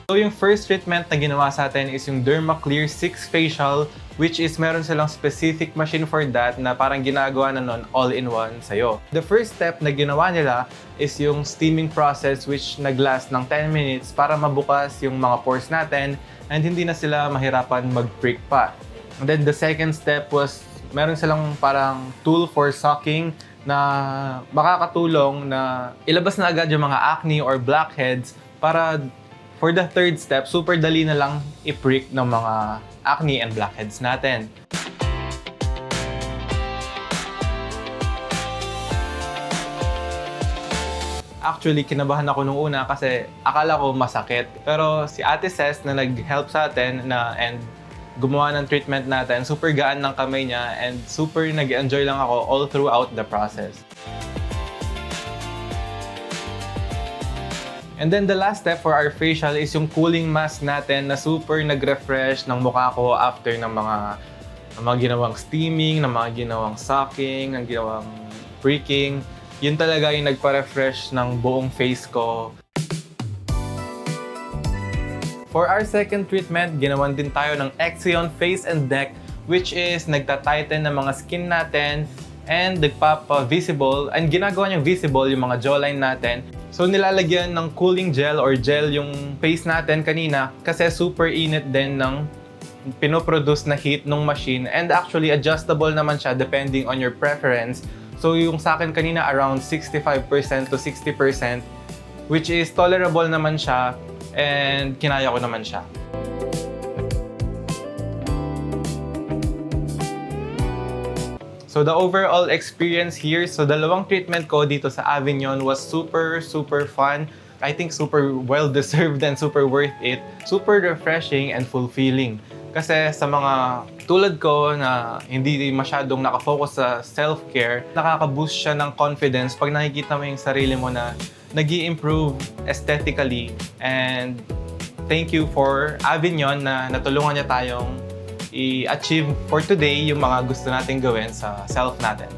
So yung first treatment na ginawa sa atin is yung Dermaclear 6 Facial, which is meron silang specific machine for that na parang ginagawa na nun all-in-one sa'yo. The first step na ginawa nila is yung steaming process, which nag-last ng 10 minutes para mabukas yung mga pores natin and hindi na sila mahirapan mag-prick pa. And then the second step was meron silang parang tool for sucking na makakatulong na ilabas na agad yung mga acne or blackheads para for the third step, super dali na lang i-prick ng mga acne and blackheads natin. Actually, kinabahan ako nung una kasi akala ko masakit. Pero si Ate Ces na nag-help sa atin and gumawa ng treatment natin, super gaan ng kamay niya and super nag-enjoy lang ako all throughout the process. And then the last step for our facial is yung cooling mask natin na super nag-refresh ng mukha ko after ng mga ginawang steaming, ng mga ginawang sucking, ng ginawang pricking. Yun talaga yung nagpa-refresh ng buong face ko. For our second treatment, ginawan din tayo ng Exion Face and Neck, which is nagta-tighten ng mga skin natin and nagpapa-visible, and ginagawa niyang visible yung mga jawline natin. So nilalagyan ng cooling gel or gel yung face natin kanina kasi super init din ng pinoproduce na heat ng machine, and actually adjustable naman siya depending on your preference. So yung sa akin kanina around 65% to 60%, which is tolerable naman siya and kinaya ko naman siya. So the overall experience here, so dalawang treatment ko dito sa Avignon was super fun. I think super well-deserved and super worth it. Super refreshing and fulfilling. Kasi sa mga tulad ko na hindi masyadong nakafocus sa self-care, nakaka-boost siya ng confidence pag nakikita mo yung sarili mo na nag-i-improve aesthetically. And thank you for Avignon na natulungan niya tayong i-achieve for today yung mga gusto nating gawin sa self natin.